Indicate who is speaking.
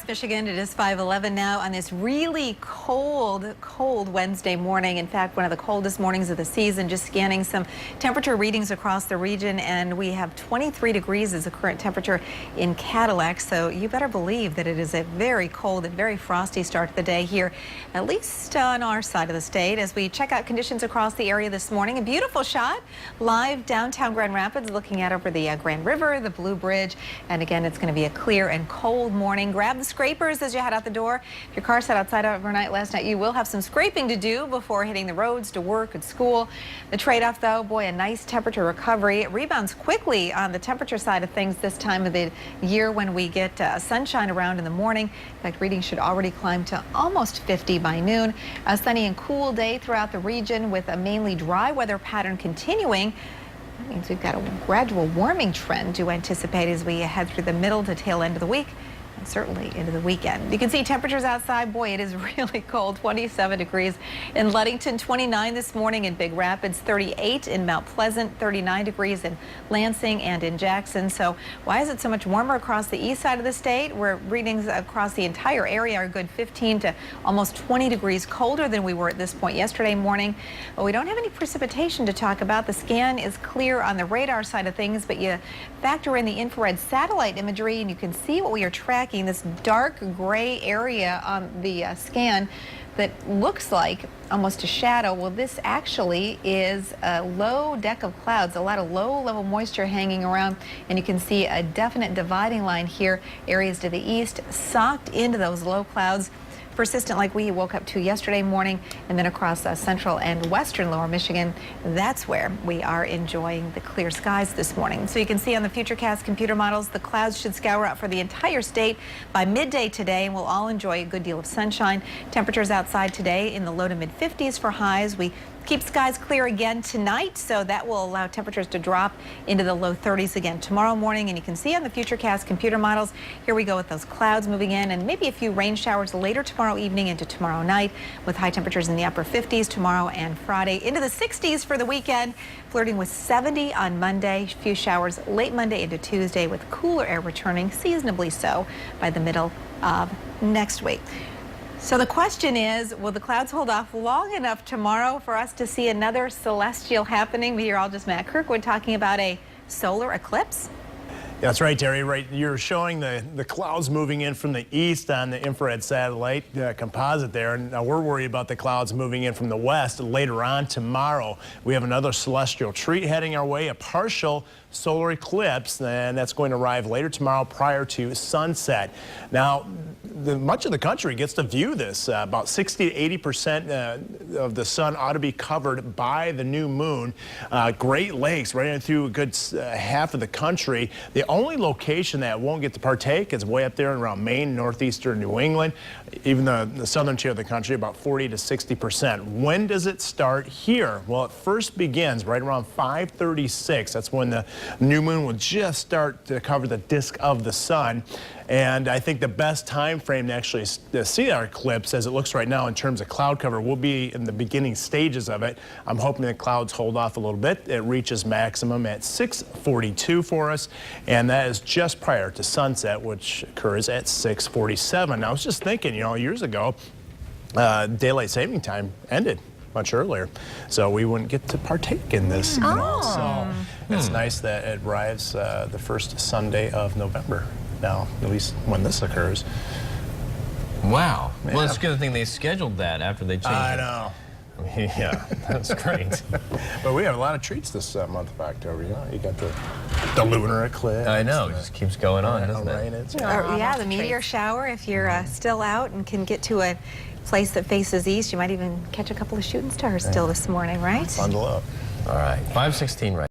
Speaker 1: Michigan, it is 5:11 now on this really cold Wednesday morning. In fact, one of the coldest mornings of the season. Just scanning some temperature readings across the region, and we have 23 degrees as the current temperature in Cadillac. So you better believe that it is a very cold and very frosty start to the day here, at least on our side of the state. As we check out conditions across the area this morning, a beautiful shot live downtown Grand Rapids, looking out over the Grand River, the Blue Bridge, and again, it's going to be a clear and cold morning. Grab the scrapers as you head out the door. If your car sat outside overnight last night, you will have some scraping to do before hitting the roads to work and school. The trade-off, though, boy, a nice temperature recovery. It rebounds quickly on the temperature side of things this time of the year when we get sunshine around in the morning. In fact, readings should already climb to almost 50 by noon. A sunny and cool day throughout the region with a mainly dry weather pattern continuing. That means we've got a gradual warming trend to anticipate as we head through the middle to tail end of the week. And certainly into the weekend. You can see temperatures outside. Boy, it is really cold. 27 degrees in Ludington, 29 this morning in Big Rapids, 38 in Mount Pleasant, 39 degrees in Lansing and in Jackson. So why is it so much warmer across the east side of the state, where readings across the entire area are a good 15 to almost 20 degrees colder than we were at this point yesterday morning? Well, we don't have any precipitation to talk about. The scan is clear on the radar side of things, but you factor in the infrared satellite imagery and you can see what we are tracking. This dark gray area on the scan that looks like almost a shadow. Well, this actually is a low deck of clouds, a lot of low-level moisture hanging around, and you can see a definite dividing line here. Areas to the east socked into those low clouds, persistent like we woke up to yesterday morning, and then across central and western lower Michigan, that's where we are enjoying the clear skies this morning. So you can see on the Futurecast computer models, the clouds should scour out for the entire state by midday today, and we'll all enjoy a good deal of sunshine. Temperatures outside today in the low to mid 50s for highs. We keep skies clear again tonight, so that will allow temperatures to drop into the low 30s again tomorrow morning. And you can see on the Futurecast computer models, here we go with those clouds moving in, and maybe a few rain showers later tomorrow evening into tomorrow night, with high temperatures in the upper 50s tomorrow and Friday, into the 60s for the weekend, flirting with 70 on Monday. A few showers late Monday into Tuesday, with cooler air returning seasonably so by the middle of next week. So the question is, will the clouds hold off long enough tomorrow for us to see another celestial happening? Meteorologist Matt Kirkwood talking about a solar eclipse.
Speaker 2: That's right, Terry. Right, you're showing the clouds moving in from the east on the infrared satellite composite there. And now we're worried about the clouds moving in from the west later on tomorrow. We have another celestial treat heading our way, a partial solar eclipse, and that's going to arrive later tomorrow prior to sunset. Now, much of the country gets to view this. About 60 to 80% of the sun ought to be covered by the new moon. Great Lakes, right through a good half of the country. The only location that won't get to partake is way up there around Maine, northeastern New England. Even the southern tier of the country, about 40 to 60%. When does it start here? Well, it first begins right around 5:36. That's when the new moon will just start to cover the disk of the sun. And I think the best time frame to actually see our eclipse, as it looks right now in terms of cloud cover, will be in the beginning stages of it. I'm hoping the clouds hold off a little bit. It reaches maximum at 6:42 for us, and that is just prior to sunset, which occurs at 6:47. Now, I was just thinking, years ago, daylight saving time ended much earlier, so we wouldn't get to partake in this. So it's nice that it arrives the first Sunday of November. Now, at least when this occurs.
Speaker 3: Wow.
Speaker 2: Yeah.
Speaker 3: Well, it's a good thing they scheduled that after they changed it.
Speaker 2: I know.
Speaker 3: Yeah, that's great.
Speaker 2: But we have a lot of treats this month of October. You got the lunar eclipse.
Speaker 3: I know. It just keeps going on, doesn't it?
Speaker 1: Yeah, the meteor shower. If you're still out and can get to a place that faces east, you might even catch a couple of shooting stars still this morning, right?
Speaker 2: Bundle up.
Speaker 3: All right. 5:16 right